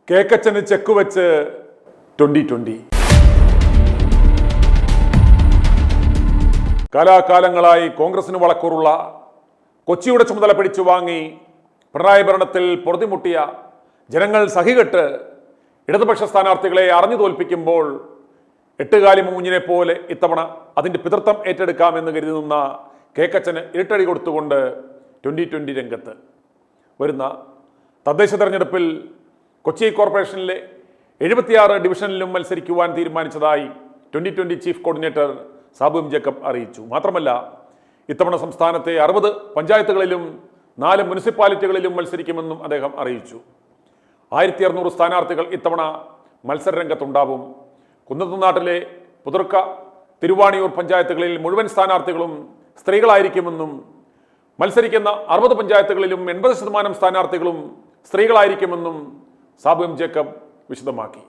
കേക്കച്ചന് check വെച്ച് 2020. കാലാകാലങ്ങളായി കോൺഗ്രസിന് വളക്കൂറുള്ള കൊച്ചിയുടെ ചുമതല പിടിച്ചു വാങ്ങി പിണറായി ഭരണത്തിൽ പൊറുതിമുട്ടിയ ജനങ്ങൾ സഹികെട്ട് ഇടതുപക്ഷ സ്ഥാനാർത്ഥികളെ അറിഞ്ഞു തോൽപ്പിക്കുമ്പോൾ എട്ടുകാലി മൂഞ്ഞിനെ പോലെ ഇത്തവണ അതിൻ്റെ പിതൃത്വം ഏറ്റെടുക്കാമെന്ന് കരുതി നിന്ന കേക്കച്ചന് ഇരുട്ടടി കൊടുത്തുകൊണ്ട് 2020 രംഗത്ത് വരുന്ന തദ്ദേശ തെരഞ്ഞെടുപ്പിൽ കൊച്ചി കോർപ്പറേഷനിലെ 76 ഡിവിഷനിലും മത്സരിക്കുവാൻ തീരുമാനിച്ചതായി 2020 chief coordinator Sabu M Jacob അറിയിച്ചു. മാത്രമല്ല, ഇത്തവണ സംസ്ഥാനത്തെ 60 പഞ്ചായത്തുകളിലും 4 മുനിസിപ്പാലിറ്റികളിലും മത്സരിക്കുമെന്നും അദ്ദേഹം അറിയിച്ചു. 1600 സ്ഥാനാർത്ഥികൾ ഇത്തവണ മത്സരരംഗത്തുണ്ടാവും. കുന്നത്തുനാട്ടിലെ പുതുർക്ക, തിരുവാണിയൂർ പഞ്ചായത്തുകളിൽ മുഴുവൻ സ്ഥാനാർത്ഥികളും സ്ത്രീകളായിരിക്കുമെന്നും മത്സരിക്കുന്ന 60 പഞ്ചായത്തുകളിലും 80% സ്ഥാനാർത്ഥികളും സ്ത്രീകളായിരിക്കുമെന്നും സാബു എം ജേക്കബ് വിശദമാക്കി.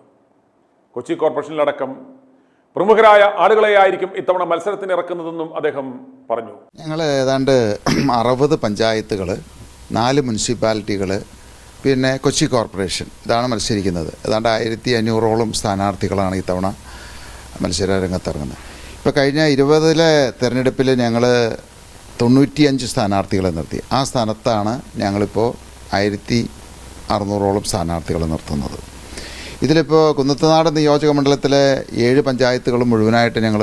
കൊച്ചി കോർപ്പറേഷനിലടക്കം പ്രമുഖരായ ആളുകളെയായിരിക്കും ഇത്തവണ മത്സരത്തിന് ഇറക്കുന്നതെന്നും അദ്ദേഹം പറഞ്ഞു. ഞങ്ങൾ ഏതാണ്ട് 60 പഞ്ചായത്തുകൾ, 4 മുനിസിപ്പാലിറ്റികൾ, പിന്നെ കൊച്ചി കോർപ്പറേഷൻ, ഇതാണ് മത്സരിക്കുന്നത്. ഏതാണ്ട് 1500ഓളം സ്ഥാനാർത്ഥികളാണ് ഇത്തവണ മത്സര രംഗത്തിറങ്ങുന്നത്. ഇപ്പോൾ കഴിഞ്ഞ 20 തെരഞ്ഞെടുപ്പിൽ ഞങ്ങൾ 95 സ്ഥാനാർത്ഥികളെ നിർത്തി. ആ സ്ഥാനത്താണ് ഞങ്ങളിപ്പോൾ 1600ഓളം സ്ഥാനാർത്ഥികളെ നിർത്തുന്നത്. ഇതിലിപ്പോൾ കുന്നത്തുനാട് നിയോജക മണ്ഡലത്തിലെ 7 പഞ്ചായത്തുകളും മുഴുവനായിട്ട് ഞങ്ങൾ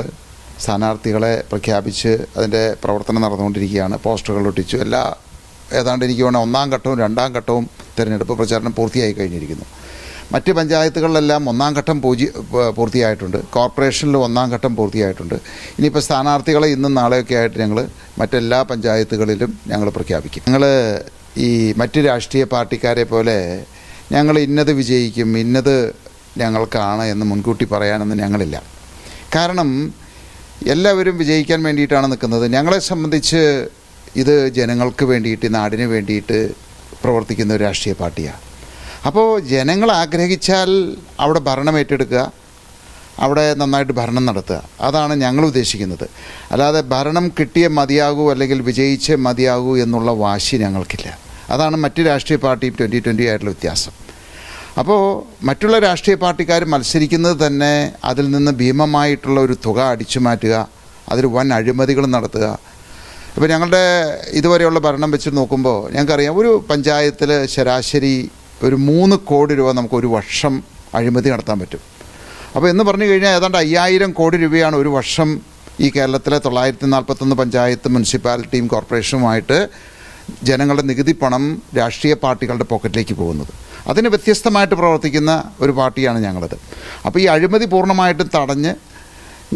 സ്ഥാനാർത്ഥികളെ പ്രഖ്യാപിച്ച് അതിൻ്റെ പ്രവർത്തനം നടന്നുകൊണ്ടിരിക്കുകയാണ്. പോസ്റ്ററുകൾ ഒട്ടിച്ചു. ഏതാണ്ട് എനിക്ക് വേണം 1ാം ഘട്ടവും 2ാം ഘട്ടവും തിരഞ്ഞെടുപ്പ് പ്രചാരണം പൂർത്തിയായി കഴിഞ്ഞിരിക്കുന്നു. മറ്റ് പഞ്ചായത്തുകളിലെല്ലാം 1ാം ഘട്ടം പൂർത്തിയായിട്ടുണ്ട്. കോർപ്പറേഷനിൽ 1ാം ഘട്ടം പൂർത്തിയായിട്ടുണ്ട്. ഇനിയിപ്പോൾ സ്ഥാനാർത്ഥികളെ ഇന്നും നാളെയൊക്കെ ആയിട്ട് ഞങ്ങൾ മറ്റെല്ലാ പഞ്ചായത്തുകളിലും ഞങ്ങൾ പ്രഖ്യാപിക്കും. ഞങ്ങൾ ഈ മറ്റ് രാഷ്ട്രീയ പാർട്ടിക്കാരെ പോലെ ഞങ്ങൾ ഇന്നത് വിജയിക്കും, ഇന്നത് ഞങ്ങൾക്കാണ് എന്ന് മുൻകൂട്ടി പറയാനൊന്നും ഞങ്ങളില്ല. കാരണം എല്ലാവരും വിജയിക്കാൻ വേണ്ടിയിട്ടാണ് നിൽക്കുന്നത്. ഞങ്ങളെ സംബന്ധിച്ച് ഇത് ജനങ്ങൾക്ക് വേണ്ടിയിട്ട്, നാടിന് വേണ്ടിയിട്ട് പ്രവർത്തിക്കുന്ന ഒരു രാഷ്ട്രീയ പാർട്ടിയാണ്. അപ്പോൾ ജനങ്ങൾ ആഗ്രഹിച്ചാൽ അവിടെ ഭരണം ഏറ്റെടുക്കുക, അവിടെ നന്നായിട്ട് ഭരണം നടത്തുക, അതാണ് ഞങ്ങൾ ഉദ്ദേശിക്കുന്നത്. അല്ലാതെ ഭരണം കിട്ടിയേ മതിയാകൂ അല്ലെങ്കിൽ വിജയിച്ചേ മതിയാകൂ എന്നുള്ള വാശി ഞങ്ങൾക്കില്ല. അതാണ് മറ്റ് രാഷ്ട്രീയ പാർട്ടിയും 2020 ആയിട്ടുള്ള വ്യത്യാസം. അപ്പോൾ മറ്റുള്ള രാഷ്ട്രീയ പാർട്ടിക്കാർ മത്സരിക്കുന്നത് തന്നെ അതിൽ നിന്ന് ഭീമമായിട്ടുള്ള ഒരു തുക അടിച്ചു മാറ്റുക, അതിൽ വൻ അഴിമതികൾ നടത്തുക. ഇപ്പോൾ ഞങ്ങളുടെ ഇതുവരെയുള്ള ഭരണം വെച്ച് നോക്കുമ്പോൾ ഞങ്ങൾക്കറിയാം, ഒരു പഞ്ചായത്തിൽ ശരാശരി ഒരു 3 കോടി രൂപ നമുക്ക് ഒരു വർഷം അഴിമതി നടത്താൻ പറ്റും. അപ്പോൾ എന്ന് പറഞ്ഞു കഴിഞ്ഞാൽ ഏതാണ്ട് 5000 കോടി രൂപയാണ് ഒരു വർഷം ഈ കേരളത്തിലെ 941 പഞ്ചായത്ത്, മുനിസിപ്പാലിറ്റിയും കോർപ്പറേഷനുമായിട്ട് ജനങ്ങളുടെ നികുതി പണം രാഷ്ട്രീയ പാർട്ടികളുടെ പോക്കറ്റിലേക്ക് പോകുന്നത്. അതിന് വ്യത്യസ്തമായിട്ട് പ്രവർത്തിക്കുന്ന ഒരു പാർട്ടിയാണ് ഞങ്ങളത്. അപ്പോൾ ഈ അഴിമതി പൂർണ്ണമായിട്ടും തടഞ്ഞ്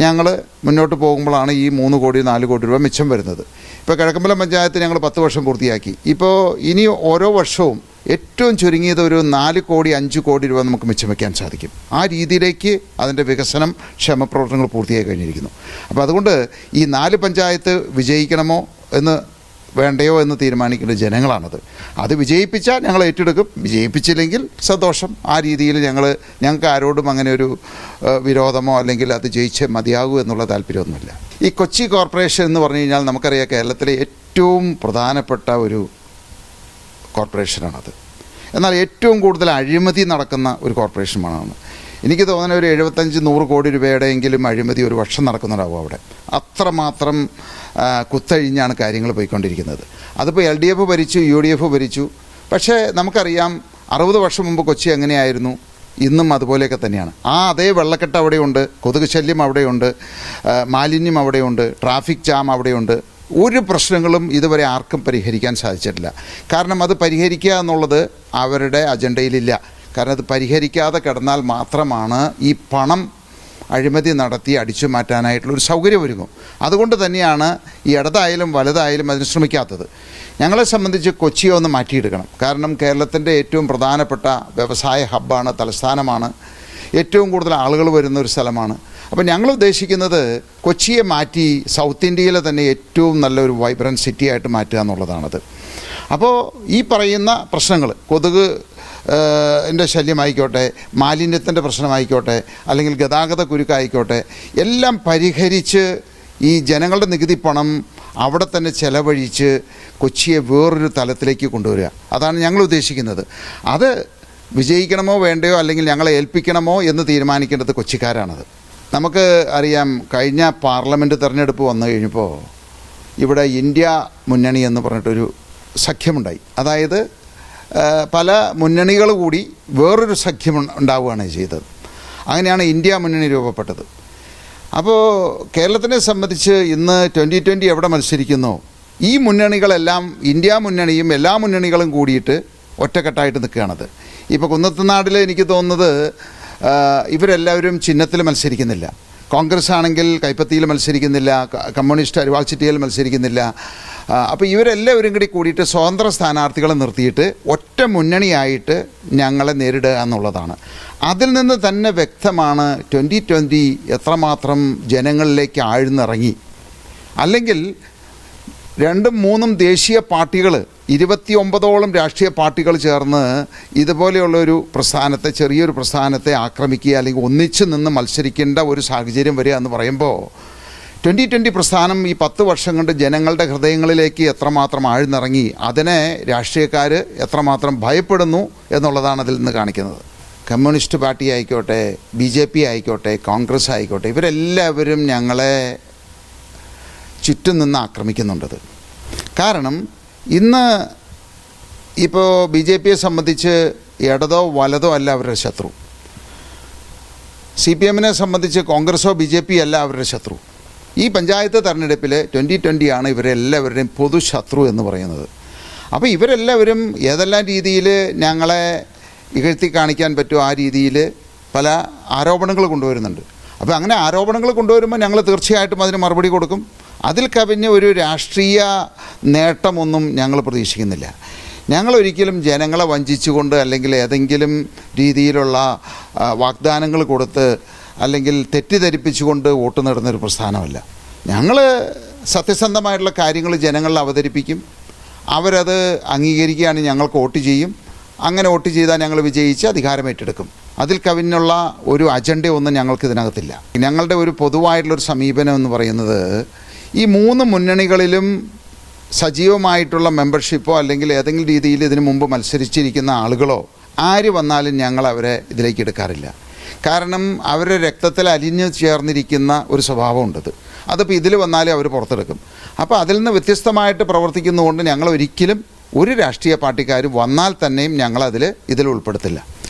ഞങ്ങൾ മുന്നോട്ട് പോകുമ്പോഴാണ് ഈ 3 കോടി 4 കോടി രൂപ മിച്ചം വരുന്നത്. ഇപ്പോൾ കിഴക്കമ്പലം പഞ്ചായത്ത് ഞങ്ങൾ 10 വർഷം പൂർത്തിയാക്കി. ഇപ്പോൾ ഇനി ഓരോ വർഷവും ഏറ്റവും ചുരുങ്ങിയത് ഒരു 4 കോടി 5 കോടി രൂപ നമുക്ക് മിച്ചം വയ്ക്കാൻ സാധിക്കും. ആ രീതിയിലേക്ക് അതിൻ്റെ വികസനം, ക്ഷേമപ്രവർത്തനങ്ങൾ പൂർത്തിയായി കഴിഞ്ഞിരിക്കുന്നു. അപ്പോൾ അതുകൊണ്ട് ഈ 4 പഞ്ചായത്ത് വിജയിക്കണമോ എന്ന് വേണ്ടയോ എന്ന് തീരുമാനിക്കേണ്ട ജനങ്ങളാണത്. അത് വിജയിപ്പിച്ചാൽ ഞങ്ങൾ ഏറ്റെടുക്കും, വിജയിപ്പിച്ചില്ലെങ്കിൽ സന്തോഷം. ആ രീതിയിൽ ഞങ്ങൾക്ക് ആരോടും അങ്ങനെ ഒരു വിരോധമോ അല്ലെങ്കിൽ അത് ജയിച്ചേ മതിയാകൂ എന്നുള്ള താല്പര്യമൊന്നുമില്ല. ഈ കൊച്ചി കോർപ്പറേഷൻ എന്ന് പറഞ്ഞു കഴിഞ്ഞാൽ നമുക്കറിയാം, കേരളത്തിലെ ഏറ്റവും പ്രധാനപ്പെട്ട ഒരു കോർപ്പറേഷനാണത്. എന്നാൽ ഏറ്റവും കൂടുതൽ അഴിമതി നടക്കുന്ന ഒരു കോർപ്പറേഷനാണ്. എനിക്ക് തോന്നുന്ന ഒരു 75-100 കോടി രൂപയുടെയെങ്കിലും അഴിമതി ഒരു വർഷം നടക്കുന്നുണ്ടാവും അവിടെ. അത്രമാത്രം കുത്തഴിഞ്ഞാണ് കാര്യങ്ങൾ പോയിക്കൊണ്ടിരിക്കുന്നത്. അതിപ്പോൾ LDF ഭരിച്ചു, UDF ഭരിച്ചു. പക്ഷേ നമുക്കറിയാം, 60 വർഷം മുമ്പ് കൊച്ചി എങ്ങനെയായിരുന്നു, ഇന്നും അതുപോലെയൊക്കെ തന്നെയാണ്. അതേ വെള്ളക്കെട്ട് അവിടെയുണ്ട്, കൊതുക് ശല്യം അവിടെയുണ്ട്, മാലിന്യം അവിടെയുണ്ട്, ട്രാഫിക് ജാം അവിടെയുണ്ട്. ഒരു പ്രശ്നങ്ങളും ഇതുവരെ ആർക്കും പരിഹരിക്കാൻ സാധിച്ചിട്ടില്ല. കാരണം അത് പരിഹരിക്കുക എന്നുള്ളത് അവരുടെ അജണ്ടയിലില്ല. കാരണം അത് പരിഹരിക്കാതെ കിടന്നാൽ മാത്രമാണ് ഈ പണം അഴിമതി നടത്തി അടിച്ചു മാറ്റാനായിട്ടുള്ളൊരു സൗകര്യം ഒരുങ്ങും. അതുകൊണ്ട് തന്നെയാണ് ഈ ഇടതായാലും വലതായാലും അതിന് ശ്രമിക്കാത്തത്. ഞങ്ങളെ സംബന്ധിച്ച് കൊച്ചിയെ ഒന്ന് മാറ്റിയെടുക്കണം. കാരണം കേരളത്തിൻ്റെ ഏറ്റവും പ്രധാനപ്പെട്ട വ്യവസായ ഹബ്ബാണ്, തലസ്ഥാനമാണ്, ഏറ്റവും കൂടുതൽ ആളുകൾ വരുന്ന ഒരു സ്ഥലമാണ്. അപ്പോൾ ഞങ്ങൾ ഉദ്ദേശിക്കുന്നത് കൊച്ചിയെ മാറ്റി സൗത്ത് ഇന്ത്യയിലെ തന്നെ ഏറ്റവും നല്ലൊരു വൈബ്രൻറ്റ് സിറ്റി ആയിട്ട് മാറ്റുക എന്നുള്ളതാണത്. അപ്പോൾ ഈ പറയുന്ന പ്രശ്നങ്ങൾ, കൊതുക് ൻ്റെ ശല്യമായിക്കോട്ടെ, മാലിന്യത്തിൻ്റെ പ്രശ്നമായിക്കോട്ടെ, അല്ലെങ്കിൽ ഗതാഗത കുരുക്കായിക്കോട്ടെ, എല്ലാം പരിഹരിച്ച് ഈ ജനങ്ങളുടെ നികുതി പണം അവിടെ തന്നെ ചെലവഴിച്ച് കൊച്ചിയെ വേറൊരു തലത്തിലേക്ക് കൊണ്ടുവരിക. അതാണ് ഞങ്ങൾ ഉദ്ദേശിക്കുന്നത്. അത് വിജയിക്കണമോ വേണ്ടയോ അല്ലെങ്കിൽ ഞങ്ങളെ ഏൽപ്പിക്കണമോ എന്ന് തീരുമാനിക്കേണ്ടത് കൊച്ചിക്കാരാണത്. നമുക്ക് അറിയാം, കഴിഞ്ഞ പാർലമെൻറ്റ് തെരഞ്ഞെടുപ്പ് വന്നു കഴിഞ്ഞപ്പോൾ ഇവിടെ ഇന്ത്യ മുന്നണി എന്ന് പറഞ്ഞിട്ടൊരു സഖ്യമുണ്ടായി. അതായത് പല മുന്നണികൾ കൂടി വേറൊരു സഖ്യം ഉണ്ടാവുകയാണ് ചെയ്തത്. അങ്ങനെയാണ് ഇന്ത്യ മുന്നണി രൂപപ്പെട്ടത്. അപ്പോൾ കേരളത്തിനെ സംബന്ധിച്ച് ഇന്ന് 2020 എവിടെ മത്സരിക്കുന്നോ ഈ മുന്നണികളെല്ലാം ഇന്ത്യ മുന്നണിയും എല്ലാ മുന്നണികളും കൂടിയിട്ട് ഒറ്റക്കെട്ടായിട്ട് നിൽക്കുകയാണത്. ഇപ്പോൾ കുന്നത്തുനാടിൽ എനിക്ക് തോന്നുന്നത് ഇവരെല്ലാവരും ചിഹ്നത്തിൽ മത്സരിക്കുന്നില്ല. കോൺഗ്രസ് ആണെങ്കിൽ കൈപ്പത്തിയിൽ മത്സരിക്കുന്നില്ല, കമ്മ്യൂണിസ്റ്റ് അരിവാൾ ചിറ്റിയിൽ മത്സരിക്കുന്നില്ല. അപ്പോൾ ഇവരെല്ലാവരും കൂടിയിട്ട് സ്വതന്ത്ര സ്ഥാനാർത്ഥികളെ നിർത്തിയിട്ട് ഒറ്റ മുന്നണിയായിട്ട് ഞങ്ങളെ നേരിടുക എന്നുള്ളതാണ്. അതിൽ നിന്ന് തന്നെ വ്യക്തമാണ് 2020 എത്രമാത്രം ജനങ്ങളിലേക്ക് ആഴ്ന്നിറങ്ങി. അല്ലെങ്കിൽ 2-3 ദേശീയ പാർട്ടികൾ 29ഓളം രാഷ്ട്രീയ പാർട്ടികൾ ചേർന്ന് ഇതുപോലെയുള്ളൊരു പ്രസ്ഥാനത്തെ, ചെറിയൊരു പ്രസ്ഥാനത്തെ ആക്രമിക്കുക അല്ലെങ്കിൽ ഒന്നിച്ച് നിന്ന് മത്സരിക്കേണ്ട ഒരു സാഹചര്യം വരിക എന്ന് പറയുമ്പോൾ 2020 പ്രസ്ഥാനം ഈ 10 വർഷം കൊണ്ട് ജനങ്ങളുടെ ഹൃദയങ്ങളിലേക്ക് എത്രമാത്രം ആഴ്ന്നിറങ്ങി, അതിനെ രാഷ്ട്രീയക്കാർ എത്രമാത്രം ഭയപ്പെടുന്നു എന്നുള്ളതാണ് അതിൽ നിന്ന് കാണിക്കുന്നത്. കമ്മ്യൂണിസ്റ്റ് പാർട്ടി ആയിക്കോട്ടെ, BJP ആയിക്കോട്ടെ, കോൺഗ്രസ് ആയിക്കോട്ടെ, ഇവരെല്ലാവരും ഞങ്ങളെ ചുറ്റും നിന്ന് ആക്രമിക്കുന്നുണ്ടത്. കാരണം ഇന്ന് ഇപ്പോൾ BJPയെ സംബന്ധിച്ച് ഇടതോ വലതോ അല്ല അവരുടെ ശത്രു. CPMനെ സംബന്ധിച്ച് കോൺഗ്രസോ BJP അല്ല അവരുടെ ശത്രു. ഈ പഞ്ചായത്ത് തെരഞ്ഞെടുപ്പിൽ 2020 ആണ് ഇവരെല്ലാവരുടെയും പൊതു ശത്രു എന്ന് പറയുന്നത്. അപ്പോൾ ഇവരെല്ലാവരും ഏതെല്ലാം രീതിയിൽ ഞങ്ങളെ ഇകഴ്ത്തി കാണിക്കാൻ പറ്റുമോ ആ രീതിയിൽ പല ആരോപണങ്ങൾ കൊണ്ടുവരുന്നുണ്ട്. അപ്പോൾ അങ്ങനെ ആരോപണങ്ങൾ കൊണ്ടുവരുമ്പോൾ ഞങ്ങൾ തീർച്ചയായിട്ടും അതിന് മറുപടി കൊടുക്കും. അതിൽ കവിഞ്ഞ് ഒരു രാഷ്ട്രീയ നേട്ടമൊന്നും ഞങ്ങൾ പ്രതീക്ഷിക്കുന്നില്ല. ഞങ്ങളൊരിക്കലും ജനങ്ങളെ വഞ്ചിച്ചുകൊണ്ട് അല്ലെങ്കിൽ ഏതെങ്കിലും രീതിയിലുള്ള വാഗ്ദാനങ്ങൾ കൊടുത്ത് അല്ലെങ്കിൽ തെറ്റിദ്ധരിപ്പിച്ചുകൊണ്ട് വോട്ട് നേടുന്നൊരു പ്രസ്ഥാനമല്ല. ഞങ്ങൾ സത്യസന്ധമായിട്ടുള്ള കാര്യങ്ങൾ ജനങ്ങളിൽ അവതരിപ്പിക്കും. അവരത് അംഗീകരിക്കുകയാണെങ്കിൽ ഞങ്ങൾക്ക് വോട്ട് ചെയ്യും. അങ്ങനെ വോട്ട് ചെയ്താൽ ഞങ്ങൾ വിജയിച്ച് അധികാരം ഏറ്റെടുക്കും. അതിൽ കവിഞ്ഞുള്ള ഒരു അജണ്ടയൊന്നും ഞങ്ങൾക്ക് ഇതിനകത്തില്ല. ഞങ്ങളുടെ ഒരു പൊതുവായിട്ടുള്ളൊരു സമീപനം എന്ന് പറയുന്നത് ഈ 3 മുന്നണികളിലും സജീവമായിട്ടുള്ള മെമ്പർഷിപ്പോ അല്ലെങ്കിൽ ഏതെങ്കിലും രീതിയിൽ ഇതിനു മുമ്പ് മത്സരിച്ചിരിക്കുന്ന ആളുകളോ ആര് വന്നാലും ഞങ്ങൾ അവരെ ഇതിലേക്ക് എടുക്കാറില്ല. കാരണം അവരുടെ രക്തത്തിൽ അലിഞ്ഞു ചേർന്നിരിക്കുന്ന ഒരു സ്വഭാവമുണ്ടത്. അതിപ്പോൾ ഇതിൽ വന്നാലും അവർ പുറത്തെടുക്കും. അപ്പോൾ അതിൽ നിന്ന് വ്യത്യസ്തമായിട്ട് പ്രവർത്തിക്കുന്നതുകൊണ്ട് ഞങ്ങൾ ഒരിക്കലും ഒരു രാഷ്ട്രീയ പാർട്ടിക്കാർ വന്നാൽ തന്നെയും ഇതിൽ ഉൾപ്പെടുത്തില്ല.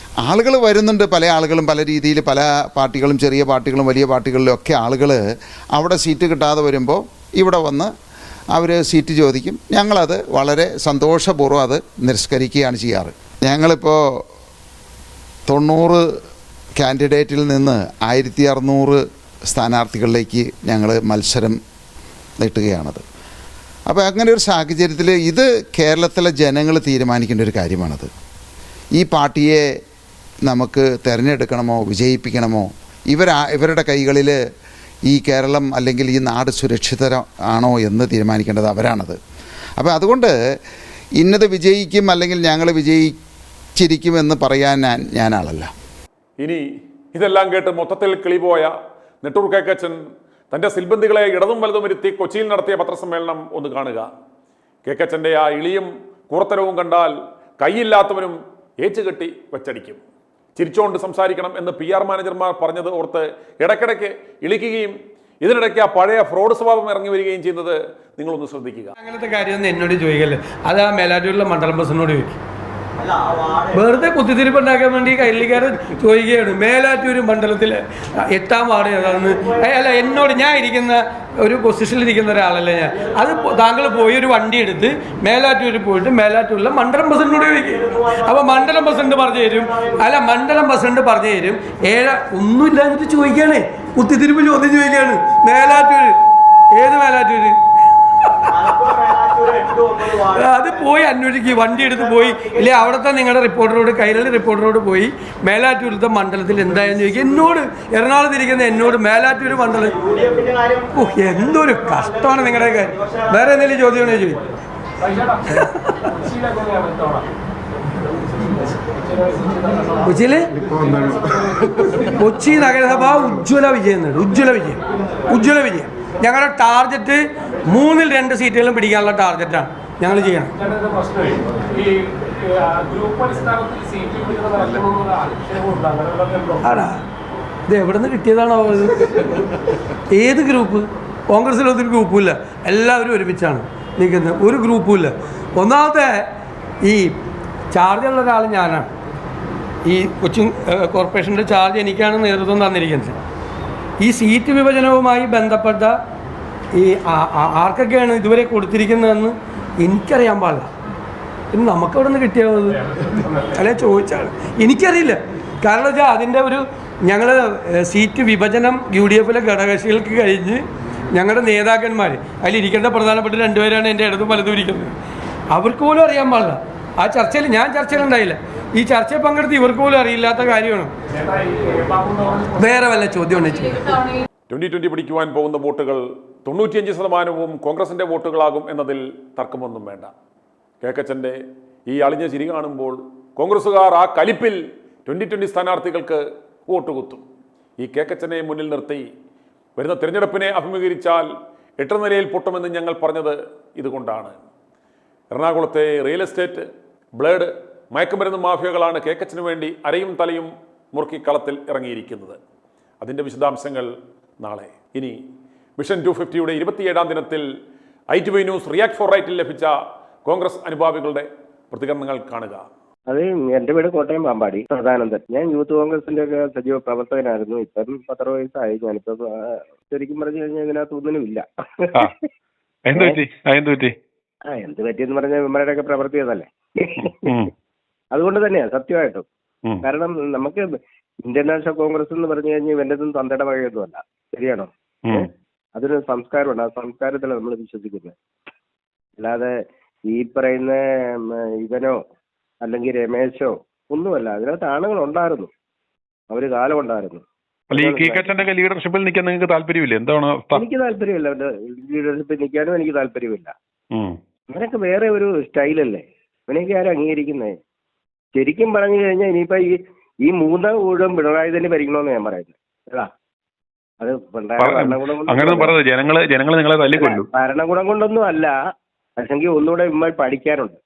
ആളുകൾ വരുന്നുണ്ട്, പല ആളുകളും പല രീതിയിൽ, പല പാർട്ടികളും, ചെറിയ പാർട്ടികളും വലിയ പാർട്ടികളിലൊക്കെ ആളുകൾ അവിടെ സീറ്റ് കിട്ടാതെ വരുമ്പോൾ ഇവിടെ വന്ന് അവർ സീറ്റ് ചോദിക്കും. ഞങ്ങളത് വളരെ സന്തോഷപൂർവ്വം അത് നിരസ്കരിക്കുകയാണ് ചെയ്യാറ്. ഞങ്ങളിപ്പോൾ 90 കാൻഡിഡേറ്റിൽ നിന്ന് 1600 സ്ഥാനാർത്ഥികളിലേക്ക് ഞങ്ങൾ മത്സരം നീട്ടുകയാണത്. അപ്പോൾ അങ്ങനെ ഒരു സാഹചര്യത്തിൽ ഇത് കേരളത്തിലെ ജനങ്ങൾ തീരുമാനിക്കേണ്ട ഒരു കാര്യമാണത്. ഈ പാർട്ടിയെ നമുക്ക് തിരഞ്ഞെടുക്കണമോ വിജയിപ്പിക്കണമോ, ഇവരുടെ കൈകളിൽ ഈ കേരളം അല്ലെങ്കിൽ ഈ നാട് സുരക്ഷിതമാണോ എന്ന് തീരുമാനിക്കേണ്ടത് അവരാണത്. അപ്പോൾ അതുകൊണ്ട് ഇന്നത് വിജയിക്കും അല്ലെങ്കിൽ ഞങ്ങൾ വിജയിച്ചിരിക്കുമെന്ന് പറയാൻ ഞാൻ ആളല്ല. ഇനി ഇതെല്ലാം കേട്ട് മൊത്തത്തിൽ കിളിപോയ നെട്ടൂർ കേക്കച്ചൻ തൻ്റെ സിൽബന്ധികളെ ഇടതും വലതും ഇരുത്തി കൊച്ചിയിൽ നടത്തിയ പത്രസമ്മേളനം ഒന്ന് കാണുക. കേക്കച്ചൻ്റെ ആ ഇളിയും കൂറത്തരവും കണ്ടാൽ കൈയില്ലാത്തവനും ഏച്ചുകെട്ടി വച്ചടിക്കും. ചിരിച്ചുകൊണ്ട് സംസാരിക്കണം എന്ന് PR മാനേജർമാർ പറഞ്ഞത് ഓർത്ത് ഇടയ്ക്കിടയ്ക്ക് ഇളിക്കുകയും ഇതിനിടയ്ക്ക് ആ പഴയ ഫ്രോഡ് സ്വഭാവം ഇറങ്ങി വരികയും ചെയ്യുന്നത് നിങ്ങളൊന്ന് ശ്രദ്ധിക്കുക. അങ്ങനത്തെ കാര്യമൊന്നും എന്നോട് ചോദിക്കല്ലേ, അത് ആ മേലാറ്റൂരിലെ മണ്ഡലം പ്രസിഡന്റിനോട് ചോദിക്കും. വെറുതെ കുത്തിത്തിരിപ്പുണ്ടാക്കാൻ വേണ്ടി കൈലിക്കാരൻ ചോദിക്കുകയാണ് മേലാറ്റൂർ മണ്ഡലത്തിൽ 8ാം വാർഡ് ഏതാണെന്ന്. അല്ല, എന്നോട് ഞാൻ ഇരിക്കുന്ന ഒരു പൊസിഷനിൽ ഇരിക്കുന്ന ഒരാളല്ലേ ഞാൻ. അത് താങ്കൾ പോയി ഒരു വണ്ടി എടുത്ത് മേലാറ്റൂരിൽ പോയിട്ട് മേലാറ്റൂരിലെ മണ്ഡലം പ്രസിഡന്റിനോട് ചോദിക്കും. അപ്പോൾ മണ്ഡലം പ്രസിഡന്റ് പറഞ്ഞു തരും. അല്ല, മണ്ഡലം പ്രസിഡന്റ് പറഞ്ഞു തരും. ഒന്നുമില്ല എന്നിട്ട് ചോദിക്കുകയാണ്, കുത്തിത്തിരിപ്പ് ചോദ്യം ചോദിക്കുകയാണ്. മേലാറ്റൂർ ഏത് മേലാറ്റൂര്? അത് പോയി അന്വേഷിക്കുക, വണ്ടി എടുത്ത് പോയി. ഇല്ലേ, അവിടുത്തെ നിങ്ങളുടെ റിപ്പോർട്ടറോട്, കൈരളി റിപ്പോർട്ടറോട് പോയി മേലാറ്റൂരത്തെ മണ്ഡലത്തിൽ എന്തായെന്ന് ചോദിക്കുക. എന്നോട് എറണാകുളത്തിരിക്കുന്ന എന്നോട് മേലാറ്റൂർ മണ്ഡലം. എന്തൊരു കഷ്ടമാണ് നിങ്ങളുടെ കാര്യം. വേറെ എന്തെങ്കിലും ചോദ്യമാണോ ചോദിക്കും? കൊച്ചി നഗരസഭ ഉജ്ജ്വല വിജയം നേടും. ഉജ്ജ്വല വിജയം. ഞങ്ങളുടെ ടാർഗറ്റ് 3-2 സീറ്റുകളും പിടിക്കാനുള്ള ടാർഗറ്റാണ് ഞങ്ങൾ ചെയ്യണം. ഗ്രൂപ്പ് അടിസ്ഥാനത്തിൽ സീറ്റ് പിടിക്കുന്ന നടക്കണമെന്നുള്ള ആക്ഷേപമുണ്ട്. അങ്ങനെയുള്ളതുണ്ടോ? ആടാ, ഇത് എവിടെ നിന്ന് കിട്ടിയതാണോ ഇത്? ഏത് ഗ്രൂപ്പ്? കോൺഗ്രസ്സിലൊന്നും ഗ്രൂപ്പുമില്ല, എല്ലാവരും ഒരുമിച്ചാണ് നിൽക്കുന്നത്, ഒരു ഗ്രൂപ്പുമില്ല. ഒന്നാമത്തെ ഈ ചാർജുള്ള ഒരാൾ ഞാനാണ്. ഈ കൊച്ചിൻ കോർപ്പറേഷൻ്റെ ചാർജ് എനിക്കാണ് നേതൃത്വം തന്നിരിക്കുന്നത്. ഈ സീറ്റ് വിഭജനവുമായി ബന്ധപ്പെട്ട ഈ ആർക്കൊക്കെയാണ് ഇതുവരെ കൊടുത്തിരിക്കുന്നതെന്ന് എനിക്കറിയാൻ പാടില്ല. പിന്നെ നമുക്കവിടെ നിന്ന് കിട്ടിയത് അല്ലെ ചോദിച്ചാണ്, എനിക്കറിയില്ല. കാരണം വെച്ചാൽ അതിൻ്റെ ഒരു ഞങ്ങൾ സീറ്റ് വിഭജനം UDF ഘടകകക്ഷികൾക്ക് കഴിഞ്ഞ് ഞങ്ങളുടെ നേതാക്കന്മാർ അതിലിരിക്കേണ്ട പ്രധാനപ്പെട്ട രണ്ടുപേരാണ് എൻ്റെ ഇടതും വലതും ഇരിക്കുന്നത്. അവർക്ക് പോലും അറിയാൻ പാടില്ല. ആ ചർച്ചയിൽ ഞാൻ ചർച്ചയിലുണ്ടായില്ല. ഈ ചർച്ചയിൽ പങ്കെടുത്ത് ഇവർക്ക് പോലും അറിയില്ലാത്ത കാര്യമാണ്. വേറെ വല്ല ചോദ്യം ഉണ്ടെങ്കിൽ 2020 പിടിക്കുവാൻ പോകുന്ന വോട്ടുകൾ 95% കോൺഗ്രസിൻ്റെ വോട്ടുകളാകും എന്നതിൽ തർക്കമൊന്നും വേണ്ട. കേക്കച്ചൻ്റെ ഈ അളിഞ്ഞ ചിരി കാണുമ്പോൾ കോൺഗ്രസ്സുകാർ ആ കലിപ്പിൽ 2020 സ്ഥാനാർത്ഥികൾക്ക് വോട്ട് കുത്തും. ഈ കേക്കച്ചനെ മുന്നിൽ നിർത്തി വരുന്ന തിരഞ്ഞെടുപ്പിനെ അഭിമുഖീകരിച്ചാൽ 8 നിലയിൽ പൊട്ടുമെന്ന് ഞങ്ങൾ പറഞ്ഞത് ഇതുകൊണ്ടാണ്. എറണാകുളത്തെ റിയൽ എസ്റ്റേറ്റ്, ബ്ലേഡ്, മയക്കുമരുന്ന് മാഫിയകളാണ് കേക്കച്ചന് വേണ്ടി അരയും തലയും മുറുക്കി കളത്തിൽ ഇറങ്ങിയിരിക്കുന്നത്. അതിൻ്റെ വിശദാംശങ്ങൾ നാളെ. ഇനി മിഷൻ 250യുടെ 27ാം ദിനത്തിൽ ITV ന്യൂസ് റിയാക്ട് ഫോർ റൈറ്റിൽ ലഭിച്ച കോൺഗ്രസ് അനുഭാവികളുടെ പ്രതികരണങ്ങൾ കാണുക. അത് എൻ്റെ വീട് കോട്ടയം പാമ്പാടി സദാനന്ദൻ. ഞാൻ യൂത്ത് കോൺഗ്രസിന്റെ ഒക്കെ സജീവ പ്രവർത്തകനായിരുന്നു. ഇപ്പം 10 വയസ്സായി. ഞാനിപ്പോ ശരിക്കും പറഞ്ഞു കഴിഞ്ഞാൽ ഇതിനകത്ത് ഒന്നിനും ഇല്ല. എന്ത് പറ്റിയെന്ന് പറഞ്ഞാൽ ഇവന്മാരുടെയൊക്കെ പ്രവൃത്തി അതല്ലേ. അതുകൊണ്ട് തന്നെയാ സത്യമായിട്ടും. കാരണം നമുക്ക് ഇന്ത്യൻ നാഷണൽ കോൺഗ്രസ് എന്ന് പറഞ്ഞു കഴിഞ്ഞാൽ ഇവൻ്റെതും തന്തയുടെ വകയൊന്നും അല്ല. ശരിയാണോ? അതൊരു സംസ്കാരമുണ്ട്. ആ സംസ്കാരത്തിലാണ് നമ്മൾ വിശ്വസിക്കുന്നത്. അല്ലാതെ ഈ പറയുന്ന ഇവനോ അല്ലെങ്കിൽ രമേശോ ഒന്നുമല്ല. അതിനകത്ത് ആണുങ്ങളുണ്ടായിരുന്നു, അവര് കാലം ഉണ്ടായിരുന്നു. ലീഡർഷിപ്പിൽ നിൽക്കാൻ നിങ്ങൾക്ക് താല്പര്യമില്ല? എന്താണ്? എനിക്ക് താല്പര്യമില്ല. ലീഡർഷിപ്പിൽ നിൽക്കാനും എനിക്ക് താല്പര്യമില്ല. അവനൊക്കെ വേറെ ഒരു സ്റ്റൈലല്ലേ. അവനൊക്കെ ആരും അംഗീകരിക്കുന്നേ? ശരിക്കും പറഞ്ഞു കഴിഞ്ഞാൽ ഇനിയിപ്പോ ഈ 3 ഊഴം പിണറായി തന്നെ ഭരിക്കണമെന്ന് ഞാൻ പറയുന്നത്. അതാ അത് ഭരണഗുണം കൊണ്ടൊന്നും അല്ല. പക്ഷെങ്കിൽ ഒന്നുകൂടെ ഇമ്മ പഠിക്കാനുണ്ട്.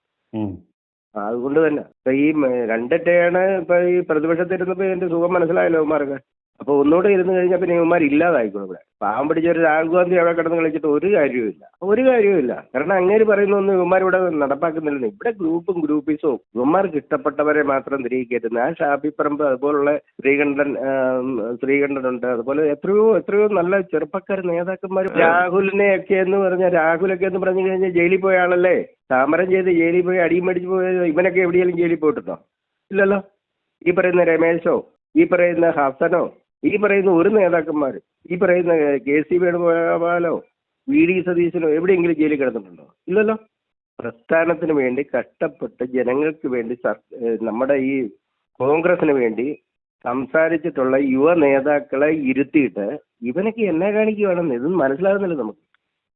അതുകൊണ്ട് തന്നെ ഇപ്പൊ ഈ 2 ടേണ് ഇപ്പൊ ഈ പ്രതിപക്ഷത്തിരുന്നപ്പോ എന്റെ സുഖം മനസ്സിലായല്ലോ ഇവന്മാർക്ക്. അപ്പൊ ഒന്നുകൂടെ ഇരുന്ന് കഴിഞ്ഞാൽ പിന്നെ ഇവന്മാർ ഇല്ലാതായിക്കോളും. ഇവിടെ പാവം പിടിച്ച ഒരു രാഹുൽ ഗാന്ധി അവിടെ കിടന്ന് കളിച്ചിട്ട് ഒരു കാര്യവുമില്ല. കാരണം അങ്ങേര് പറയുന്നൊന്നും ഇവന്മാരിവിടെ നടപ്പാക്കുന്നില്ല. ഇവിടെ ഗ്രൂപ്പും ഗ്രൂപ്പീസും ഇവന്മാർക്ക് ഇഷ്ടപ്പെട്ടവരെ മാത്രം തിരികെ കയറ്റുന്നത്. ആ ഷാഫി പറമ്പ്, അതുപോലുള്ള ശ്രീകണ്ഠനുണ്ട്, അതുപോലെ എത്രയോ നല്ല ചെറുപ്പക്കാർ നേതാക്കന്മാർ. രാഹുലൊക്കെ എന്ന് പറഞ്ഞു കഴിഞ്ഞാൽ ജയിലിൽ പോയ ആളല്ലേ. സമരം ചെയ്ത് ജയിലിൽ പോയി അടിയും മേടിച്ച് പോയത്. ഇവനൊക്കെ എവിടെയെങ്കിലും ജയിലിൽ പോയിട്ടുണ്ടോ? ഇല്ലല്ലോ. ഈ പറയുന്ന രമേശോ, ഈ പറയുന്ന ഹസനോ, ഈ പറയുന്ന ഒരു നേതാക്കന്മാർ, ഈ പറയുന്ന KC വേണുഗോപാലോ VD സതീശനോ എവിടെയെങ്കിലും ജയിലിൽ കിടന്നിട്ടുണ്ടോ? ഇല്ലല്ലോ. പ്രസ്ഥാനത്തിന് വേണ്ടി കഷ്ടപ്പെട്ട് ജനങ്ങൾക്ക് വേണ്ടി നമ്മുടെ ഈ കോൺഗ്രസിന് വേണ്ടി സംസാരിച്ചിട്ടുള്ള യുവ നേതാക്കളെ ഇരുത്തിയിട്ട് ഇവനൊക്കെ എന്നെ കാണിക്കുകയാണെന്ന് ഇതൊന്നും മനസ്സിലാകുന്നില്ല നമുക്ക്.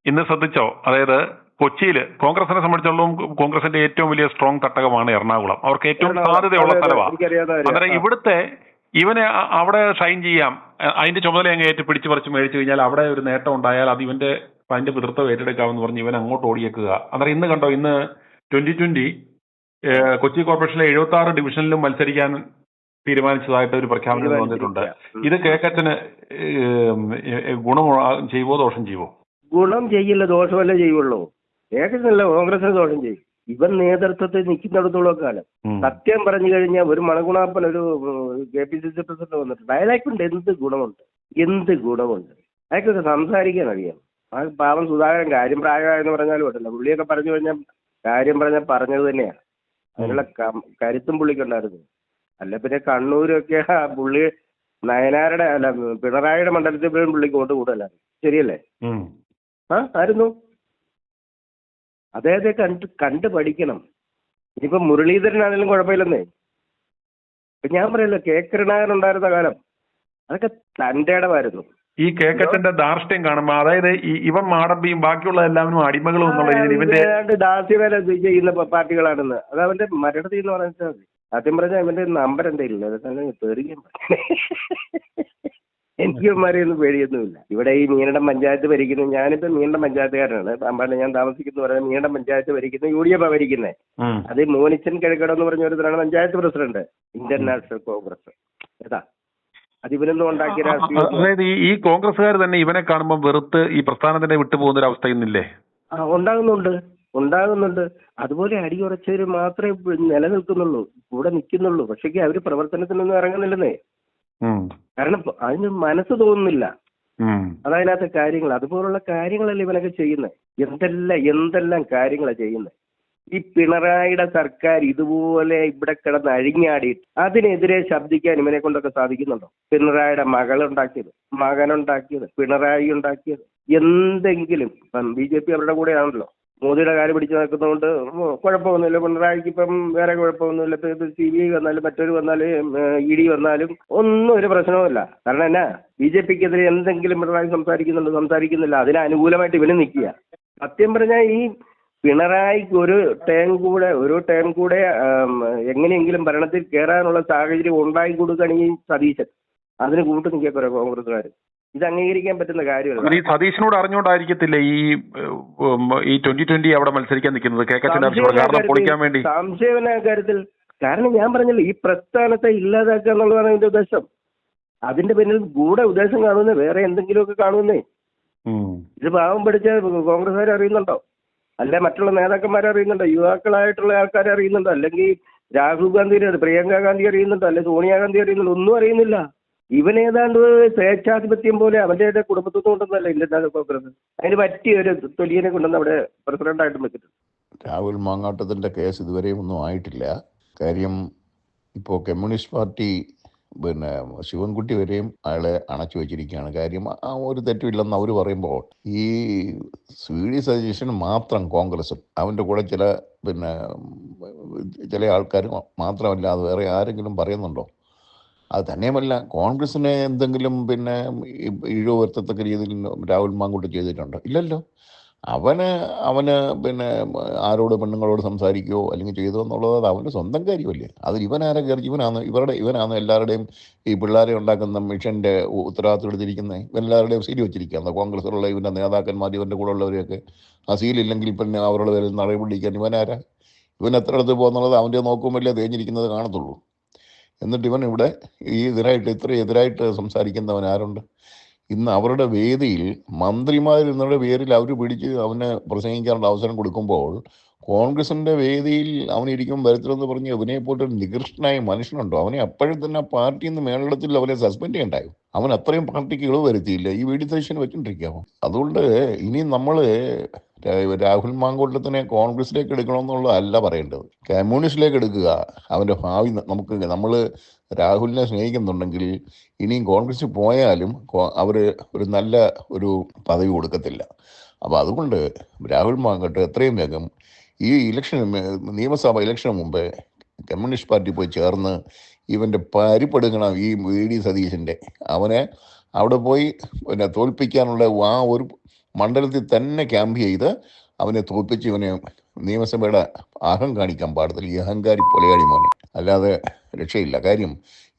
ഇന്ന് ശ്രദ്ധിച്ചോ? അതായത് കൊച്ചിയിൽ കോൺഗ്രസിനെ സംബന്ധിച്ചിടത്തോളം കോൺഗ്രസിന്റെ ഏറ്റവും വലിയ സ്ട്രോങ് തട്ടകമാണ് എറണാകുളം. അവർക്ക് ഏറ്റവും സാധ്യതയുള്ള സ്ഥലമാണ്. അന്നേരം ഇവിടുത്തെ ഇവനെ അവിടെ ഷൈൻ ചെയ്യാം, അതിന്റെ ചുമതല അങ്ങ് ഏറ്റ് പിടിച്ചു പറിച്ച് മേടിച്ചു കഴിഞ്ഞാൽ അവിടെ ഒരു നേട്ടം ഉണ്ടായാൽ അത് അതിന്റെ പിതൃത്വം ഏറ്റെടുക്കാമെന്ന് പറഞ്ഞ് ഇവൻ അങ്ങോട്ട് ഓടിയേക്കുക. അന്നേരം ഇന്ന് കണ്ടോ, ഇന്ന് 2020 കൊച്ചി കോർപ്പറേഷനിലെ 76 ഡിവിഷനിലും മത്സരിക്കാൻ തീരുമാനിച്ചതായിട്ട് ഒരു പ്രഖ്യാപനം വന്നിട്ടുണ്ട്. ഇത് കേക്കച്ചന് ഗുണം ചെയ്യുവോ ദോഷം ചെയ്യുവോ? ഗുണം ചെയ്യില്ല, ദോഷമല്ലേ ചെയ്യുള്ളൂ. കേക്കച്ചനല്ല കോൺഗ്രസിന് ദോഷം ചെയ്യും. ഇവൻ നേതൃത്വത്തിൽ നിൽക്കുന്നിടത്തോളം കാലം സത്യം പറഞ്ഞു കഴിഞ്ഞാൽ ഒരു മണഗുണാപ്പൻ ഒരു KPCC പ്രസിഡന്റ് വന്നിട്ടുണ്ട്. അയാൾക്കുണ്ട് എന്ത് ഗുണമുണ്ട് അയാൾക്കൊക്കെ സംസാരിക്കാൻ അറിയാം. ആ പാവം സുധാകരൻ കാര്യം പ്രായമായെന്ന് പറഞ്ഞാലും പറ്റില്ല. പുള്ളിയൊക്കെ പറഞ്ഞു കഴിഞ്ഞാൽ കാര്യം പറഞ്ഞത് തന്നെയാണ്. അതിനുള്ള കരുത്തും പുള്ളിക്കുണ്ടായിരുന്നു. അല്ല പിന്നെ കണ്ണൂരൊക്കെ പുള്ളി പിണറായിയുടെ മണ്ഡലത്തിൽ പോലും പുള്ളിക്ക് വോട്ട് കൂടുതലായിരുന്നു. ശരിയല്ലേ? ആയിരുന്നു. അദ്ദേഹത്തെ കണ്ട് പഠിക്കണം. ഇനിയിപ്പോ മുരളീധരനാണെങ്കിലും കുഴപ്പമില്ലെന്നേ. ഇപ്പൊ ഞാൻ പറയല്ലോ, കരുണാകരൻ ഉണ്ടായിരുന്ന കാലം അതൊക്കെ തന്റെ ഇടമായിരുന്നു. ഈ കേക്കച്ചന്റെ ധാർഷ്ട്യം കാണുമ്പോ, അതായത് ഇവൻ മാടമ്പിയും ബാക്കിയുള്ള എല്ലാവരും അടിമകളും എന്നുള്ള ഇവന്റെ ദാസ്യവേല ചെയ്യുന്ന പാർട്ടികളാണെന്ന് അത് അവന്റെ മരണത്തിൽ എന്ന് പറഞ്ഞാൽ മതി. സത്യം പറഞ്ഞാൽ ഇവന്റെ നമ്പർ എന്തേ ഇല്ല. തെറിയും എനിക്കുമാരെയൊന്നും പേടിയൊന്നുമില്ല. ഇവിടെ ഈ മീനടം പഞ്ചായത്ത് ഭരിക്കുന്നു, ഞാനിപ്പോ മീനടം പഞ്ചായത്തുകാരനാണ്. പാമ്പാട് ഞാൻ താമസിക്കുന്ന പറയുന്നത് മീനടം പഞ്ചായത്ത് ഭരിക്കുന്നത് UDF ഭരിക്കുന്നത്. അത് മോനിച്ചൻ കിഴക്കടം എന്ന് പറഞ്ഞ ഒരുത്തരാണ് panchayat president, Indian national Congress. ഏതാ അത് ഇവനൊന്നും ഉണ്ടാക്കിയ രാഷ്ട്രീയം. അതായത് ഈ കോൺഗ്രസ്സുകാർ തന്നെ ഇവനെ കാണുമ്പോൾ വെറുത്ത് ഈ പ്രസ്ഥാനത്തിനെ വിട്ടുപോകുന്ന ഒരു അവസ്ഥ ഇന്നില്ലേ? ഉണ്ടാകുന്നുണ്ട്. അതുപോലെ അടിയുറച്ചവര് മാത്രമേ നിലനിൽക്കുന്നുള്ളൂ, കൂടെ നിൽക്കുന്നുള്ളൂ. പക്ഷേ അവര് പ്രവർത്തനത്തിനൊന്നും ഇറങ്ങുന്നില്ലെന്നേ. കാരണം അതിന് മനസ്സ് തോന്നുന്നില്ല. അതതിനകത്തെ കാര്യങ്ങൾ, അതുപോലുള്ള കാര്യങ്ങളല്ലേ ഇവനൊക്കെ ചെയ്യുന്നത്. എന്തെല്ലാം കാര്യങ്ങളാണ് ചെയ്യുന്നത്. ഈ പിണറായിയുടെ സർക്കാർ ഇതുപോലെ ഇവിടെ കിടന്ന് അഴിഞ്ഞാടിയിട്ട് അതിനെതിരെ ശബ്ദിക്കാൻ ഇവനെ കൊണ്ടൊക്കെ സാധിക്കുന്നുണ്ടോ? പിണറായിയുടെ മകളുണ്ടാക്കിയത്, മകനുണ്ടാക്കിയത്, പിണറായി ഉണ്ടാക്കിയത് എന്തെങ്കിലും. ഇപ്പം BJP അവരുടെ കൂടെയാണല്ലോ. മോദിയുടെ കാര്യം പിടിച്ചു നിൽക്കുന്നതുകൊണ്ട് കുഴപ്പമൊന്നുമില്ല. പിണറായിക്ക് ഇപ്പം വേറെ കുഴപ്പമൊന്നുമില്ല. ഇപ്പം CBI വന്നാലും മറ്റൊരു വന്നാലും ED വന്നാലും ഒന്നും ഒരു പ്രശ്നവുമില്ല. കാരണം എന്നാ BJPക്കെതിരെ എന്തെങ്കിലും പിണറായി സംസാരിക്കുന്നില്ല. അതിന് അനുകൂലമായിട്ട് ഇവന് നിൽക്കുക. സത്യം പറഞ്ഞാൽ ഈ പിണറായിക്ക് ഒരു ടേം കൂടെ എങ്ങനെയെങ്കിലും ഭരണത്തിൽ കയറാനുള്ള സാഹചര്യം ഉണ്ടാക്കി കൊടുക്കുകയാണ് ഈ സതീശൻ. അതിന് കൂട്ടു നിൽക്കുക കുറെ കോൺഗ്രസ്സുകാർ. ഇത് അംഗീകരിക്കാൻ പറ്റുന്ന കാര്യമല്ല. ഈ സതീശനോട് അറിഞ്ഞുകൊണ്ടായിരിക്കത്തില്ലേ ഈ 2020 അവിടെ മത്സരിക്കാൻ നിൽക്കുന്നത് പൊളിക്കാൻ വേണ്ടി? സംശയവന കാര്യത്തിൽ. കാരണം ഞാൻ പറഞ്ഞല്ലോ, ഈ പ്രസ്ഥാനത്തെ ഇല്ലാതാക്കുക എന്നുള്ളതാണ് ഇതിന്റെ ഉദ്ദേശം. അതിന്റെ പിന്നിൽ ഉദ്ദേശം കാണുന്നേ വേറെ എന്തെങ്കിലുമൊക്കെ കാണുന്നേ. ഇത് പാവം പഠിച്ച കോൺഗ്രസ്സുകാർ അറിയുന്നുണ്ടോ? അല്ല മറ്റുള്ള നേതാക്കന്മാരെ അറിയുന്നുണ്ടോ? യുവാക്കളായിട്ടുള്ള ആൾക്കാരെ അറിയുന്നുണ്ടോ? അല്ലെങ്കിൽ രാഹുൽ ഗാന്ധി, പ്രിയങ്ക ഗാന്ധി അറിയുന്നുണ്ടോ? അല്ലെങ്കിൽ സോണിയാഗാന്ധി അറിയുന്നുണ്ടോ? ഒന്നും അറിയുന്നില്ല. ഇവനേതാണ്ട് സ്വേച്ഛാധിപത്യം പോലെ അവന്റെ കുടുംബത്തൊന്നും കൊണ്ടൊന്നല്ല ഇന്ത്യൻ നാഷണൽ കോൺഗ്രസ്. അതിന് പറ്റിയ ഒരു തൊലിയനെ കൊണ്ടുവന്ന് അവിടെ പ്രസിഡന്റായിട്ടും വെച്ചിട്ടുണ്ട്. രാഹുൽ മാങ്ങാട്ടത്തിൻ്റെ കേസ് ഇതുവരെയും ഒന്നും ആയിട്ടില്ല. കാര്യം ഇപ്പോൾ കമ്മ്യൂണിസ്റ്റ് പാർട്ടി ശിവൻകുട്ടി വരെയും അയാളെ അണച്ചു വെച്ചിരിക്കുകയാണ്. കാര്യം ആ ഒരു തെറ്റുമില്ലെന്ന് അവർ പറയുമ്പോൾ ഈ CVD സതീശന് മാത്രം കോൺഗ്രസും അവൻ്റെ കൂടെ ചില ആൾക്കാർ മാത്രമല്ലാതെ വേറെ ആരെങ്കിലും പറയുന്നുണ്ടോ? അത് തന്നെയുമല്ല, കോൺഗ്രസിനെ എന്തെങ്കിലും ഇഴിവ് വരുത്തത്തക്ക രീതിയിൽ രാഹുൽ മാങ്കൂട്ട് ചെയ്തിട്ടുണ്ടോ? ഇല്ലല്ലോ. അവന് ആരോട് പെണ്ണുങ്ങളോട് സംസാരിക്കുകയോ അല്ലെങ്കിൽ ചെയ്തോ എന്നുള്ളത് അത് അവൻ്റെ സ്വന്തം കാര്യമല്ലേ. അതിൽ ഇവനാരെ കയറി ഇവനാണ് എല്ലാവരുടെയും ഈ പിള്ളേരെ ഉണ്ടാക്കുന്ന മിഷൻ്റെ ഉത്തരവാദിത്വം എടുത്തിരിക്കുന്നത്. ഇവനെല്ലാവരുടെയും സീൽ വെച്ചിരിക്കുകയാണ്. കോൺഗ്രസ്സിലുള്ള ഇവൻ്റെ നേതാക്കന്മാർ, ഇവൻ്റെ കൂടെ ഉള്ളവരെയൊക്കെ ആ സീലില്ലെങ്കിൽ അവരുടെ പേരിൽ നടപടിക്കാൻ ഇവനാരാ? ഇവൻ എത്ര അടുത്ത് പോകുന്നുള്ളത് അവൻ്റെ നോക്കുമ്പോഴല്ലേ തേഞ്ഞിരിക്കുന്നത് കാണത്തുള്ളൂ. എന്നിട്ട് ഇവൻ ഇവിടെ ഇത്ര എതിരായിട്ട് സംസാരിക്കുന്നവൻ ആരുണ്ട്? ഇന്ന് അവരുടെ വേദിയിൽ മന്ത്രിമാരെന്നുള്ള പേരിൽ അവർ പിടിച്ച് അവനെ പ്രസംഗിക്കാനുള്ള അവസരം കൊടുക്കുമ്പോൾ കോൺഗ്രസിൻ്റെ വേദിയിൽ അവനിരിക്കും വരത്തില്ലെന്ന് പറഞ്ഞ് ഇവനെപ്പോലൊരു നികൃഷ്ടനായ മനുഷ്യനുണ്ടോ? അവനെ അപ്പോഴും തന്നെ പാർട്ടിയിൽ നിന്ന് മേളിടത്തിൽ അവനെ സസ്പെൻഡ് ചെയ്യണ്ടായോ? അവൻ അത്രയും പാർട്ടിക്ക് ഇളവ് വരുത്തിയില്ല. ഈ VD സതീശന് വെച്ചിട്ടിരിക്കാമോ? അതുകൊണ്ട് ഇനി നമ്മൾ രാഹുൽ മാങ്കൂട്ടത്തിനെ കോൺഗ്രസിലേക്ക് എടുക്കണമെന്നുള്ളതല്ല പറയേണ്ടത്, കമ്മ്യൂണിസ്റ്റിലേക്ക് എടുക്കുക. അവൻ്റെ ഭാവി നമ്മൾ രാഹുലിനെ സ്നേഹിക്കുന്നുണ്ടെങ്കിൽ ഇനിയും കോൺഗ്രസിൽ പോയാലും അവർ ഒരു നല്ല പദവി കൊടുക്കത്തില്ല. അപ്പോൾ അതുകൊണ്ട് രാഹുൽ മാങ്കൂട്ട് എത്രയും വേഗം ഈ നിയമസഭ ഇലക്ഷന് മുമ്പേ കമ്മ്യൂണിസ്റ്റ് പാർട്ടി പോയി ചേർന്ന് ഇവൻ്റെ പരിപ്പെടുക്കണം. ഈ VD സതീശൻ്റെ അവനെ അവിടെ പോയി തോൽപ്പിക്കാനുള്ള ആ ഒരു മണ്ഡലത്തിൽ തന്നെ ക്യാമ്പ് ചെയ്ത് അവനെ തോൽപ്പിച്ച് ഇവനെ നിയമസഭയുടെ അഹം കാണിക്കാൻ പാടത്തില്ല. ഈ അഹങ്കാരി പൊലയാടി മോനെ, അല്ലാതെ രക്ഷയില്ല. കാര്യം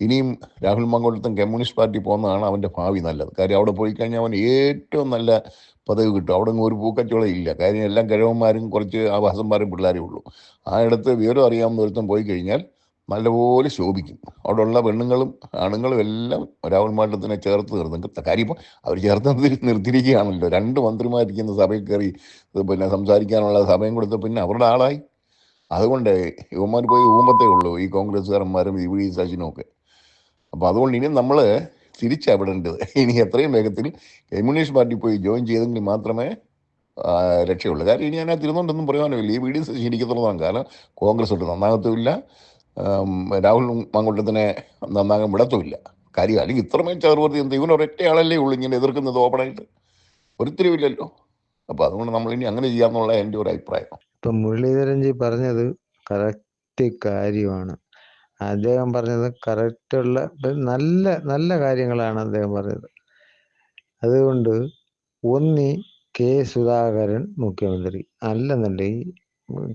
ഇനിയും രാഹുൽ മാങ്കൂട്ടത്തും കമ്മ്യൂണിസ്റ്റ് പാർട്ടി പോകുന്നതാണ് അവൻ്റെ ഭാവി നല്ലത്. കാര്യം അവിടെ പോയി കഴിഞ്ഞാൽ അവൻ ഏറ്റവും നല്ല പദവി കിട്ടും. അവിടെ ഒരു പൂക്കച്ചവടം ഇല്ല. കാര്യം എല്ലാം കിഴവന്മാരും കുറച്ച് ആവാസന്മാരും പിള്ളേരേ ഉള്ളൂ. ആ ഇടത്ത് വിവരം അറിയാവുന്ന ഒരുത്തം പോയി കഴിഞ്ഞാൽ നല്ലപോലെ ശോഭിക്കും. അവിടെ ഉള്ള പെണ്ണുങ്ങളും ആണുങ്ങളും എല്ലാം രാഹുൽ മാങ്കൂട്ടത്തിനെ ചേർത്ത് നിർത്തും. കാര്യം ഇപ്പോൾ അവർ ചേർത്ത് നിർത്തിയിരിക്കുകയാണല്ലോ. 2 മന്ത്രിമാരിക്കുന്ന സഭയിൽ കയറി സംസാരിക്കാനുള്ള സമയം കൊടുത്ത പിന്നെ അവരുടെ ആളായി. അതുകൊണ്ട് യുവന്മാർ പോയി ഊമ്പത്തേ ഉള്ളൂ ഈ കോൺഗ്രസ്സുകാരന്മാരും VD സതീശനും ഒക്കെ. അപ്പോൾ അതുകൊണ്ട് ഇനി നമ്മൾ തിരിച്ചവിടേണ്ടത് ഇനി എത്രയും വേഗത്തിൽ കമ്മ്യൂണിസ്റ്റ് പാർട്ടി പോയി ജോയിൻ ചെയ്തെങ്കിൽ മാത്രമേ രക്ഷയുള്ളൂ. കാര്യം ഇനി അതിനകത്ത് ഇരുന്നുകൊണ്ടൊന്നും പറയാനില്ല. ഈ VD സതീശൻ ഇരിക്കത്തുള്ളതാണ്. കാരണം കോൺഗ്രസ് ഒട്ട് നന്നാകത്തുമില്ല, രാഹുൽ മാങ്കൂട്ടത്തിനെ നന്നാകാൻ വിടത്തുമില്ല. കാര്യം അല്ലെങ്കിൽ ഇത്രമേൽ ചേർവർത്തി എന്ത് ഇവനൊരൊറ്റ ആളല്ലേ ഉള്ളൂ ഇങ്ങനെ എതിർക്കുന്നത് ഓപ്പണായിട്ട്? ഒരുത്തരുമില്ലല്ലോ. അപ്പോൾ അതുകൊണ്ട് നമ്മൾ ഇനി അങ്ങനെ ചെയ്യാമെന്നുള്ള എൻ്റെ ഒരു അഭിപ്രായം. ഇപ്പം മുരളീധരൻജി പറഞ്ഞത് കറക്റ്റ് കാര്യമാണ്. അദ്ദേഹം പറഞ്ഞത് കറക്റ്റുള്ള നല്ല നല്ല കാര്യങ്ങളാണ് അദ്ദേഹം പറഞ്ഞത്. അതുകൊണ്ട് ഒന്നി കെ സുധാകരൻ മുഖ്യമന്ത്രി, അല്ലെന്നുണ്ടെങ്കിൽ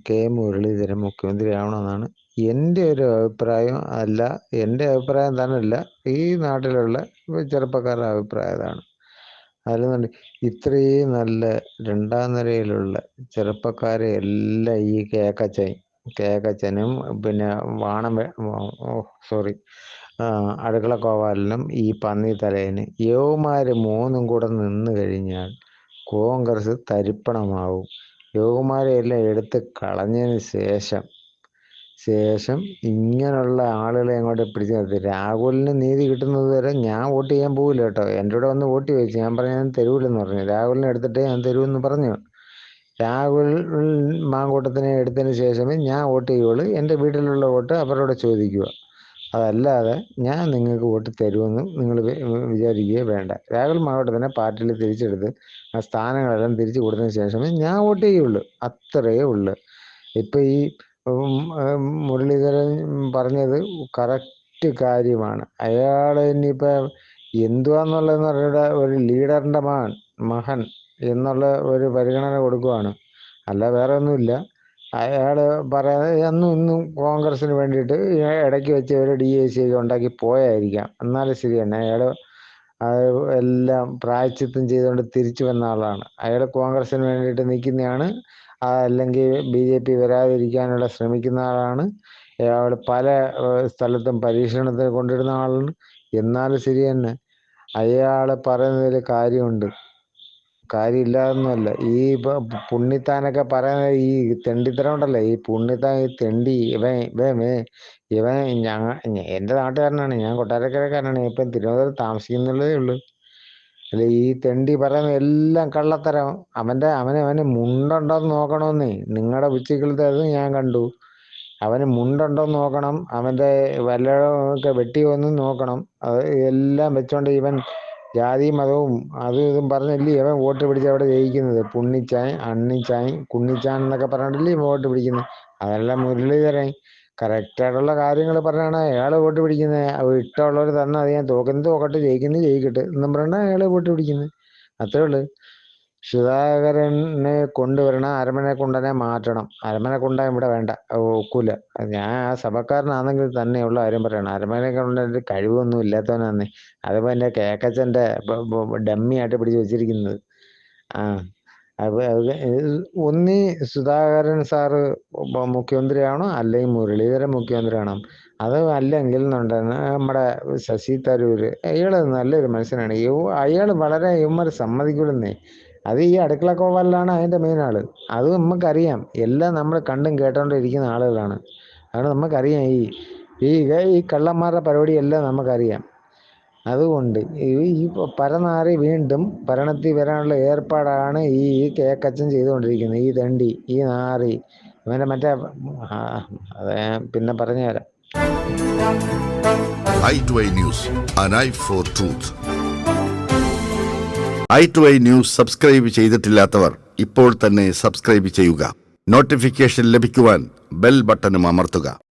കെ മുരളീധരൻ മുഖ്യമന്ത്രി ആവണമെന്നാണ് എൻ്റെ ഒരു അഭിപ്രായം അല്ല, എൻ്റെ അഭിപ്രായം തന്നെയല്ല, ഈ നാട്ടിലുള്ള ചെറുപ്പക്കാരുടെ അഭിപ്രായം അതാണ്. അല്ലെന്നുണ്ട് ഇത്രയും നല്ല രണ്ടാം നിരയിലുള്ള ചെറുപ്പക്കാരെ എല്ലാം ഈ കേക്കച്ചനും പിന്നെ അടുക്കള കോവാലിനും ഈ പന്നി തലേന് യവന്മാര് മൂന്നും കൂടെ നിന്ന് കഴിഞ്ഞാൽ കോൺഗ്രസ് തരിപ്പണമാവും. യവന്മാരെ എല്ലാം എടുത്ത് കളഞ്ഞതിന് ശേഷം ഇങ്ങനെയുള്ള ആളുകളെ അങ്ങോട്ട് പിടിച്ചു നിർത്തി. രാഹുലിന് നീതി കിട്ടുന്നത് വരെ ഞാൻ വോട്ട് ചെയ്യാൻ പോകില്ല കേട്ടോ. എൻ്റെ കൂടെ വന്ന് വോട്ട് ചോദിച്ചു, ഞാൻ പറഞ്ഞു ഞാൻ തരൂലെന്ന് പറഞ്ഞു. രാഹുലിനെ എടുത്തിട്ട് ഞാൻ തരൂന്ന് പറഞ്ഞു. രാഹുൽ മാങ്കൂട്ടത്തിനെ എടുത്തതിന് ശേഷമേ ഞാൻ വോട്ട് ചെയ്യുള്ളൂ. എൻ്റെ വീട്ടിലുള്ള വോട്ട് അവരോട് ചോദിക്കുക. അതല്ലാതെ ഞാൻ നിങ്ങൾക്ക് വോട്ട് തരുമെന്ന് നിങ്ങൾ വിചാരിക്കുകയോ വേണ്ട. രാഹുൽ മാങ്കൂട്ടത്തിനെ പാർട്ടിയിൽ തിരിച്ചെടുത്ത് ആ സ്ഥാനങ്ങളെല്ലാം തിരിച്ചു കൊടുത്തതിന് ശേഷമേ ഞാൻ വോട്ട് ചെയ്യുള്ളൂ. അത്രയേ ഉള്ളൂ. ഇപ്പം ഈ മുരളീധരൻ പറഞ്ഞത് കറക്റ്റ് കാര്യമാണ്. അയാൾ ഇനിയിപ്പോൾ എന്തുവാന്നുള്ളതെന്ന് പറഞ്ഞാൽ ഒരു ലീഡറിൻ്റെ മകൻ എന്നുള്ള ഒരു പരിഗണന കൊടുക്കുവാണ്, അല്ല വേറെ ഒന്നുമില്ല. അയാൾ പറയാതെ ഇന്നും കോൺഗ്രസിന് വേണ്ടിയിട്ട് ഇടയ്ക്ക് വെച്ച് ഒരു DAC ഒക്കെ ഉണ്ടാക്കി പോയായിരിക്കാം. എന്നാലും ശരി തന്നെ അയാൾ എല്ലാം പ്രായശ്ചിത്തം ചെയ്തുകൊണ്ട് തിരിച്ചു വന്ന ആളാണ്. അയാൾ കോൺഗ്രസിന് വേണ്ടിയിട്ട് നിൽക്കുന്നതാണ്, അല്ലെങ്കിൽ BJP വരാതിരിക്കാനുള്ള ശ്രമിക്കുന്ന ആളാണ്. അയാൾ പല സ്ഥലത്തും പരീക്ഷണത്തിന് കൊണ്ടിരുന്ന ആളാണ്. എന്നാലും ശരി തന്നെ അയാൾ പറയുന്നതിൽ കാര്യമുണ്ട്, കാര്യമില്ലാതൊന്നുമല്ല. ഈ പുണ്ണിത്താനൊക്കെ പറയുന്നത് ഈ തെണ്ടിത്തരം ഉണ്ടല്ലോ, ഈ പുണ്ണിത്താൻ ഈ തെണ്ടി ഇവൻ എൻ്റെ നാട്ടുകാരനാണ്, ഞാൻ കൊട്ടാരക്കരക്കാരനാണ്, ഇപ്പം തിരുവനന്തപുരം താമസിക്കുന്നുള്ളതേ ഉള്ളൂ. അല്ല ഈ തെണ്ടി പറയുന്ന എല്ലാം കള്ളത്തരം. അവന് മുണ്ടുണ്ടോന്ന് നോക്കണമെന്നേ. നിങ്ങളുടെ ഉച്ചക്കലത്തെ അത് ഞാൻ കണ്ടു. അവന് മുണ്ടുണ്ടോന്ന് നോക്കണം, അവൻ്റെ വല്ലതൊക്കെ വെട്ടി വന്ന് നോക്കണം. അത് എല്ലാം വെച്ചോണ്ട് ഇവൻ ജാതി മതവും അതും ഇതും പറഞ്ഞല്ലേ ഇവൻ വോട്ട് പിടിച്ച് അവിടെ ജയിക്കുന്നത്. പുണ്ണിച്ചാൻ, അണ്ണിച്ചാൻ, കുണ്ണിച്ചാൻ എന്നൊക്കെ പറഞ്ഞിട്ടല്ലേ വോട്ട് പിടിക്കുന്നത്. അതെല്ലാം മുരളീധരൻ കറക്റ്റായിട്ടുള്ള കാര്യങ്ങൾ പറഞ്ഞാണ് അയാൾ വോട്ട് പിടിക്കുന്നത്. ഇഷ്ടമുള്ളവർ തന്നെ അത് ഞാൻ തോക്കട്ടെ, ജയിക്കട്ടെ എന്നും പറഞ്ഞാൽ അയാൾ വോട്ട് പിടിക്കുന്നത്. അത്രേ ഉള്ളൂ. സുധാകരനെ കൊണ്ടുവരണം, അരമനെ കൊണ്ടനെ മാറ്റണം. അരമനെ കൊണ്ടാൻ ഇവിടെ വേണ്ട, ഒക്കൂല. ഞാൻ ആ സഭക്കാരനാണെങ്കിൽ തന്നെയുള്ള കാര്യം പറയണം. അരമനെ കൊണ്ടൊരു കഴിവൊന്നും ഇല്ലാത്തവനാന്നേ. അതിപ്പോൾ എൻ്റെ കേക്കച്ചൻ്റെ ഡമ്മിയായിട്ട് പിടിച്ച് വെച്ചിരിക്കുന്നത്. ഒന്നീ സുധാകരൻ സാറ് മുഖ്യമന്ത്രിയാണോ അല്ലെങ്കിൽ മുരളീധരൻ മുഖ്യമന്ത്രിയാണോ. അത് അല്ലെങ്കിൽ നമ്മുടെ ശശി തരൂര്, അയാൾ നല്ലൊരു മനുഷ്യനാണ്. അയാൾ വളരെ ഇവന്മാർ സമ്മതിക്കുള്ളന്നേ. അത് ഈ അടുക്കള കോവാലിലാണ് അതിൻ്റെ മെയിൻ ആള്. അത് നമുക്കറിയാം, എല്ലാം നമ്മൾ കണ്ടും കേട്ടോണ്ടിരിക്കുന്ന ആളുകളാണ്. അതുകൊണ്ട് നമുക്കറിയാം ഈ കള്ളന്മാരുടെ പരിപാടിയെല്ലാം നമുക്കറിയാം. അതുകൊണ്ട് ഈ പരനാറി വീണ്ടും ഭരണത്തിൽ വരാനുള്ള ഏർപ്പാടാണ് ഈ കേക്കച്ചൻ ചെയ്തുകൊണ്ടിരിക്കുന്നത്. ഈ തെണ്ടി, ഈ നാറി, ഇവൻ്റെ മറ്റേ അത് ഞാൻ പിന്നെ പറഞ്ഞുതരാം. i2i News, an eye for truth. i2i News subscribe ചെയ്തിട്ടില്ലാത്തവർ ഇപ്പോൾ തന്നെ സബ്സ്ക്രൈബ് ചെയ്യുക. നോട്ടിഫിക്കേഷൻ ലഭിക്കുവാൻ ബെൽ ബട്ടണും അമർത്തുക.